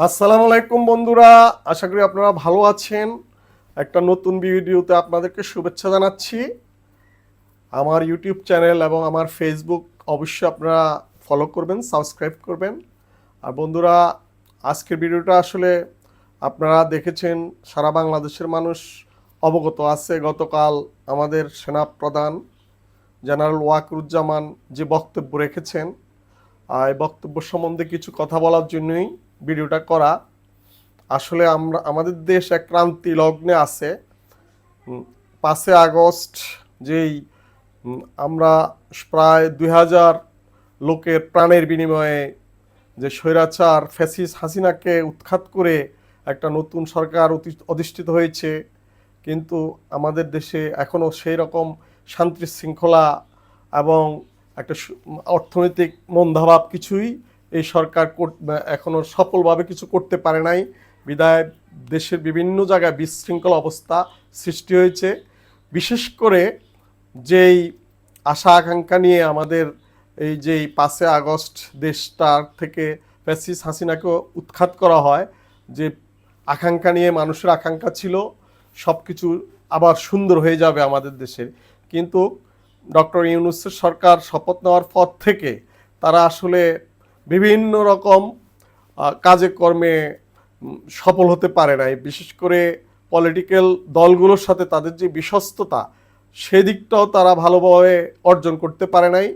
আসসালামু আলাইকুম বন্ধুরা, আশা করি আপনারা ভালো আছেন। একটা নতুন ভিডিওতে আপনাদেরকে শুভেচ্ছা জানাচ্ছি। আমার ইউটিউব চ্যানেল এবং আমার ফেসবুক অবশ্যই আপনারা ফলো করবেন, সাবস্ক্রাইব করবেন। আর বন্ধুরা, আজকের ভিডিওটা আসলে আপনারা দেখেছেন, সারা বাংলাদেশের মানুষ অবগত আছে। গতকাল আমাদের সেনাপ্রধান জেনারেল ওয়াকারুজ্জামান যে বক্তব্য রেখেছেন, এই বক্তব্য সম্বন্ধে কিছু কথা বলার জন্যই ভিডিওটা করা। আসলে আমাদের দেশ এক ক্রান্তি লগ্নে আছে। 5 আগস্ট যেই আমরা প্রায় 2000 লোকের প্রাণের বিনিময়ে যে স্বৈরাচার ফ্যাসিস্ট হাসিনাকে উৎখাত করে একটা নতুন সরকার অধিষ্ঠিত হয়েছে, কিন্তু আমাদের দেশে এখনও সেই রকম শান্তি শৃঙ্খলা এবং একটা অর্থনৈতিক মন্দাভাব কিছুই এই সরকার এখনও সফলভাবে কিছু করতে পারে নাই। বিধায় দেশের বিভিন্ন জায়গায় বিশৃঙ্খল অবস্থা সৃষ্টি হয়েছে। বিশেষ করে যেই আশা আকাঙ্ক্ষা নিয়ে আমাদের এই যেই 5 আগস্ট দেশটার থেকে ফ্যাসিস্ট হাসিনাকে উৎখাত করা হয়, যে আকাঙ্ক্ষা নিয়ে মানুষের আকাঙ্ক্ষা ছিল সব কিছু আবার সুন্দর হয়ে যাবে আমাদের দেশের, কিন্তু ডক্টর ইউনূসের সরকার শপথ নেওয়ার পর থেকে তারা আসলে বিভিন্ন রকম কাজে কর্মে সফল হতে পারে নাই। বিশেষ করে পলিটিক্যাল দলগুলোর সাথে তাদের যে বিশ্বস্ততা, সেদিকটাও তারা ভালোভাবে অর্জন করতে পারে নাই।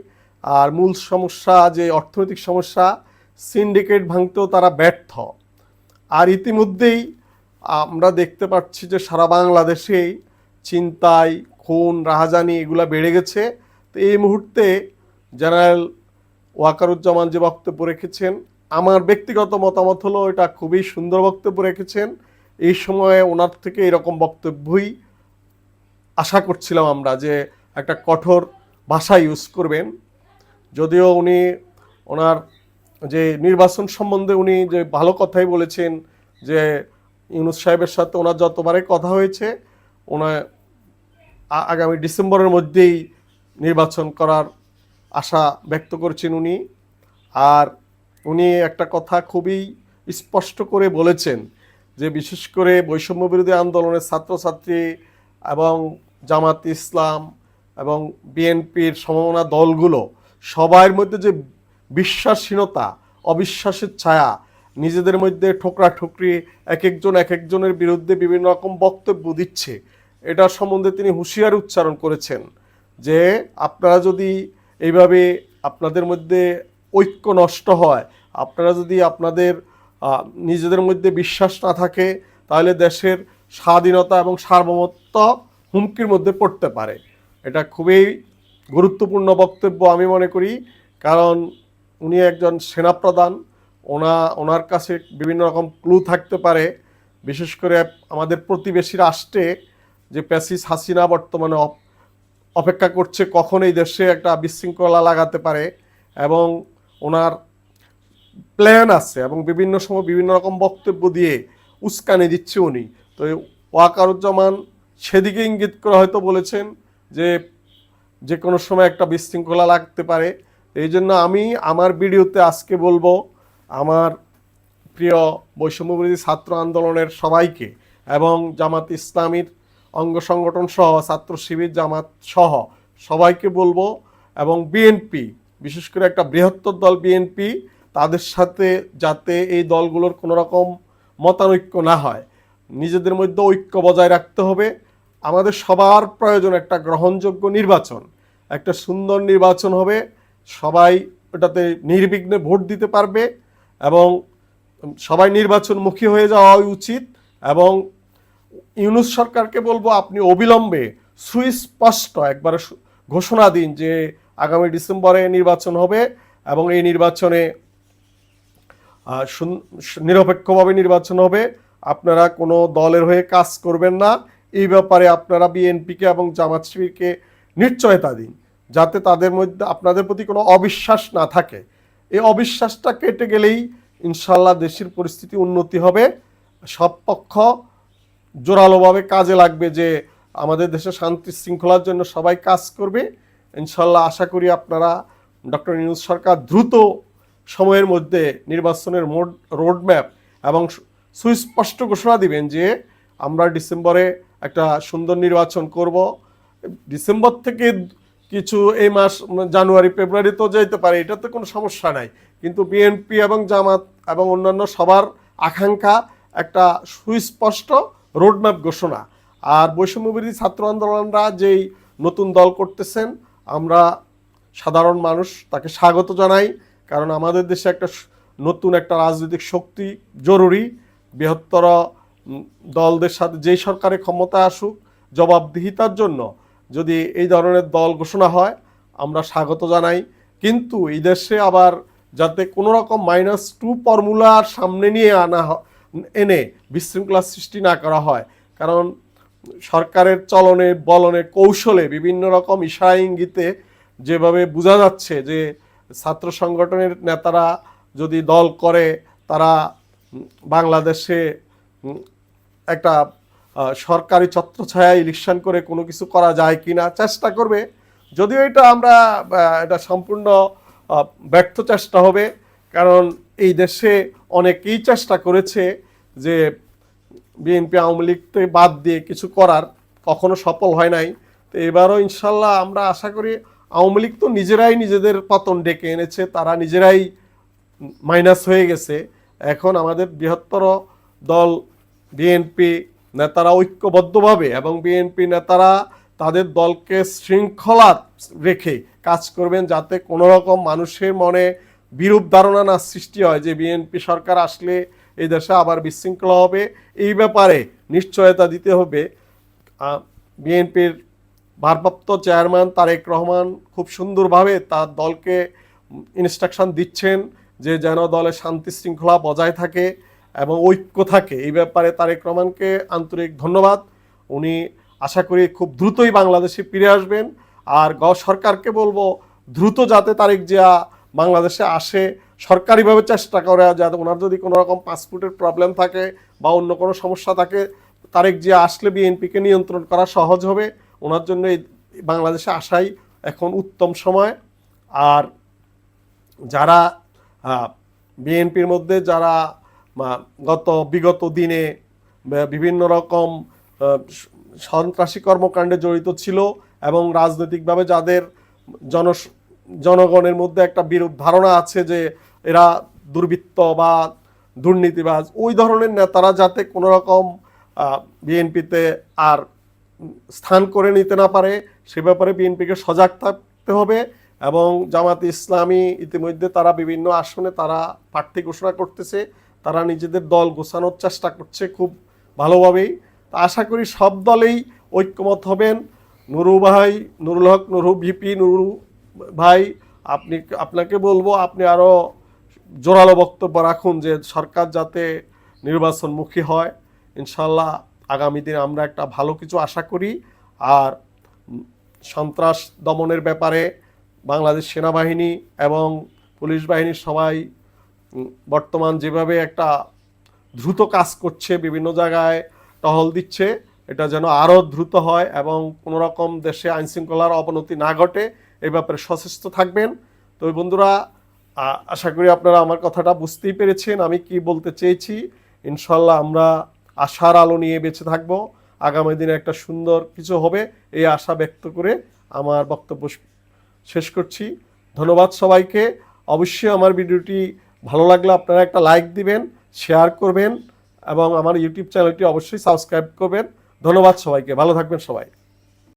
আর মূল সমস্যা যে অর্থনৈতিক সমস্যা, সিন্ডিকেট ভাঙতেও তারা ব্যর্থ। আর ইতিমধ্যেই আমরা দেখতে পাচ্ছি যে সারা বাংলাদেশেই ছিনতাই, খুন, রাহাজানি এগুলা বেড়ে গেছে। তো এই মুহূর্তে জেনারেল ওয়াকারুজ্জামান যে বক্তব্য রেখেছেন, আমার ব্যক্তিগত মতামত হলো এটা খুবই সুন্দর বক্তব্য রেখেছেন। এই সময়ে ওনার থেকে এরকম বক্তব্যই আশা করছিলাম আমরা, যে একটা কঠোর ভাষা ইউজ করবেন। যদিও উনি ওনার যে নির্বাচন সম্বন্ধে উনি যে ভালো কথাই বলেছেন, যে ইউনূস সাহেবের সাথে ওনার যতবারে কথা হয়েছে, ওনার আগামী ডিসেম্বরের মধ্যেই নির্বাচন করার আশা ব্যক্ত করছেন উনি। আর উনি একটা কথা খুবই স্পষ্ট করে বলেছেন, যে বিশেষ করে বৈষম্য বিরোধী আন্দোলনের ছাত্রছাত্রী এবং জামাত ইসলাম এবং বিএনপির সমমনা দলগুলো সবার মধ্যে যে বিশ্বাসহীনতা, অবিশ্বাসের ছায়া, নিজেদের মধ্যে ঠোকরাঠুকরি, এক একজনের বিরুদ্ধে বিভিন্ন রকম বক্তব্য দিচ্ছে, এটা সম্বন্ধে তিনি হুঁশিয়ারি উচ্চারণ করেছেন যে আপনারা যদি এইভাবে আপনাদের মধ্যে ঐক্য নষ্ট হয়, আপনারা যদি আপনাদের নিজেদের মধ্যে বিশ্বাস না থাকে, তাহলে দেশের স্বাধীনতা এবং সার্বভৌমত্ব হুমকির মধ্যে পড়তে পারে। এটা খুবই গুরুত্বপূর্ণ বক্তব্য আমি মনে করি, কারণ উনি একজন সেনাপ্রধান। ওনার কাছে বিভিন্ন রকম ক্লু থাকতে পারে। বিশেষ করে আমাদের প্রতিবেশী রাষ্ট্রে যে ফ্যাসিস্ট হাসিনা বর্তমানে অপেক্ষা করছে কখন এই দেশে একটা বিশৃঙ্খলা লাগাতে পারে, এবং ওনার প্ল্যান আছে এবং বিভিন্ন সময় বিভিন্ন রকম বক্তব্য দিয়ে উস্কানি দিচ্ছে উনি। তো ওয়াকারুজ্জামান সেদিকে ইঙ্গিত করে হয়তো বলেছেন যে যে কোনো সময় একটা বিশৃঙ্খলা লাগতে পারে। এই জন্য আমি আমার ভিডিওতে আজকে বলবো আমার প্রিয় বৈষম্যবিরোধী ছাত্র আন্দোলনের সবাইকে এবং জামাত ইসলামীর অঙ্গ সংগঠন সহ ছাত্র শিবির জামাত সহ সবাইকে বলবো, এবং বিএনপি বিশেষ করে একটা বৃহত্তর দল বিএনপি, তাদের সাথে যাতে এই দলগুলোর কোনো রকম মতানৈক্য না হয়, নিজেদের মধ্যে ঐক্য বজায় রাখতে হবে। আমাদের সবার প্রয়োজন একটা গ্রহণযোগ্য নির্বাচন, একটা সুন্দর নির্বাচন হবে, সবাই ওটাতে নির্বিঘ্নে ভোট দিতে পারবে এবং সবাই নির্বাচনমুখী হয়ে যাওয়া উচিত। এবং ইউনূস সরকারকে বলবো, আপনি অবিলম্বে সুস্পষ্ট একবারে ঘোষণা দিন যে আগামী ডিসেম্বরে নির্বাচন হবে এবং এই নির্বাচনে নিরপেক্ষভাবে নির্বাচন হবে। আপনারা কোনো দলের হয়ে কাজ করবেন না, এই ব্যাপারে আপনারা বিএনপিকে এবং জামাত শিবিরকে নিশ্চয়তা দিন, যাতে তাদের মধ্যে আপনাদের প্রতি কোনো অবিশ্বাস না থাকে। এই অবিশ্বাসটা কেটে গেলেই ইনশাল্লাহ দেশের পরিস্থিতি উন্নতি হবে। সব পক্ষ জোরালোভাবে কাজে লাগবে, যে আমাদের দেশে শান্তি শৃঙ্খলার জন্য সবাই কাজ করবে। ইনশাল্লাহ আশা করি আপনারা ডক্টর ইউনূস সরকার দ্রুত সময়ের মধ্যে নির্বাচনের রোডম্যাপ এবং সুস্পষ্ট ঘোষণা দিবেন যে আমরা ডিসেম্বরে একটা সুন্দর নির্বাচন করব। ডিসেম্বর থেকে কিছু এই মাস জানুয়ারি ফেব্রুয়ারি তো যেতে পারে, এটাতে কোনো সমস্যা নাই, কিন্তু বিএনপি এবং জামাত এবং অন্যান্য সবার আকাঙ্ক্ষা একটা সুস্পষ্ট রোডম্যাপ ঘোষণা। আর বৈষম্যবিরোধী ছাত্র আন্দোলনরা যেই নতুন দল করতেছেন, আমরা সাধারণ মানুষ তাকে স্বাগত জানাই, কারণ আমাদের দেশে একটা নতুন একটা রাজনৈতিক শক্তি জরুরি। বৃহত্তর দলদের সাথে যেই সরকারের ক্ষমতা আসুক, জবাবদিহিতার জন্য যদি এই ধরনের দল ঘোষণা হয় আমরা স্বাগত জানাই। কিন্তু এই দেশে আবার যাতে কোনো রকম -2 ফর্মুলার সামনে নিয়ে এনে বিশৃঙ্খলা সৃষ্টি না করা হয়, কারণ সরকারের চলনে বলনে কৌশলে বিভিন্ন রকম ইশারা ইঙ্গিতে যেভাবে বোঝা যাচ্ছে যে ছাত্র সংগঠনের নেতারা যদি দল করে তারা বাংলাদেশে একটা সরকারি ছত্রছায়া ইলেকশন করে কোনো কিছু করা যায় কিনা চেষ্টা করবে। যদিও এটা আমরা এটা সম্পূর্ণ ব্যর্থ চেষ্টা হবে, কারণ এই দেশে অনেকেই চেষ্টা করেছে যে বিএনপি আওয়ামী লীগকে বাদ দিয়ে কিছু করার, কখনো সফল হয় নাই। তো এবারও ইনশাল্লাহ আমরা আশা করি, আওয়ামী লীগ তো নিজেরাই নিজেদের পতন ডেকে এনেছে, তারা নিজেরাই মাইনাস হয়ে গেছে। এখন আমাদের বৃহত্তর দল বিএনপি নেতারা ঐক্যবদ্ধভাবে এবং বিএনপি নেতারা তাদের দলকে শৃঙ্খলা রেখে কাজ করবেন, যাতে কোনো রকম মানুষের মনে বিরূপ ধারণা না সৃষ্টি হয় যে বিএনপি সরকার আসলে এই দেশে আবার বিশৃঙ্খলা হবে। এই ব্যাপারে নিশ্চয়তা দিতে হবে। বিএনপির ভারপ্রাপ্ত চেয়ারম্যান তারেক রহমান খুব সুন্দরভাবে তার দলকে ইনস্ট্রাকশন দিচ্ছেন যে যেন দলে শান্তি শৃঙ্খলা বজায় থাকে এবং ঐক্য থাকে। এই ব্যাপারে তারেক রহমানকে আন্তরিক ধন্যবাদ। উনি আশা করি খুব দ্রুতই বাংলাদেশে ফিরে আসবেন। আর সরকারকে বলবো দ্রুত যাতে তারেক জিয়া বাংলাদেশে আসে, সরকারিভাবে চেষ্টা করে, যাতে ওনার যদি কোনো রকম পাসপোর্টের প্রবলেম থাকে বা অন্য কোনো সমস্যা থাকে, তারেক জিয়া আসলে বিএনপিকে নিয়ন্ত্রণ করা সহজ হবে। ওনার জন্য এই বাংলাদেশে আসাই এখন উত্তম সময়। আর যারা বিএনপির মধ্যে যারা বিগত দিনে বিভিন্ন রকম সন্ত্রাসী কর্মকাণ্ডে জড়িত ছিল এবং রাজনৈতিকভাবে যাদের জনগণের মধ্যে একটা বিরূপ ধারণা আছে যে এরা দুর্বৃত্ত বা দুর্নীতিবাজ, ওই ধরনের নেতারা যাতে কোনো রকম বিএনপিতে আর স্থান করে নিতে না পারে, সে ব্যাপারে বিএনপিকে সজাগ থাকতে হবে। এবং জামাতে ইসলামী ইতিমধ্যে তারা বিভিন্ন আসনে তারা প্রার্থী ঘোষণা করতেছে, তারা নিজেদের দল গোছানোর চেষ্টা করছে খুব ভালোভাবেই। তা আশা করি সব দলেই ঐক্যমত হবেন। নুরু ভাই, নুরুল হক নুরু ভিপি, নুরু ভাই আপনাকে বলবো আপনি আরও জোরালো বক্তব্য রাখুন যে সরকার যাতে নির্বাচনমুখী হয়। ইনশাল্লাহ আগামী দিনে আমরা একটা ভালো কিছু আশা করি। আর সন্ত্রাস দমনের ব্যাপারে বাংলাদেশ সেনাবাহিনী এবং পুলিশ বাহিনীর সবাই বর্তমান যেভাবে একটা দ্রুত কাজ করছে, বিভিন্ন জায়গায় টহল দিচ্ছে, এটা যেন আরও দ্রুত হয় এবং কোনো রকম দেশে আইনশৃঙ্খলার অবনতি না ঘটে, এই ব্যাপারে সচেষ্ট থাকবেন। তো বন্ধুরা, আশা করি আপনারা আমার কথাটা বুঝতেই পেরেছেন আমি কি বলতে চেয়েছি। ইনশাল্লাহ আমরা আশার আলো নিয়ে বেঁচে থাকব, আগামী দিনে একটা সুন্দর কিছু হবে, এই আশা ব্যক্ত করে আমার বক্তব্য শেষ করছি। ধন্যবাদ সবাইকে। অবশ্যই আমার ভিডিওটি ভালো লাগলে আপনারা একটা লাইক দিবেন, শেয়ার করবেন এবং আমার ইউটিউব চ্যানেলটি অবশ্যই সাবস্ক্রাইব করবেন। ধন্যবাদ সবাইকে, ভালো থাকবেন সবাই।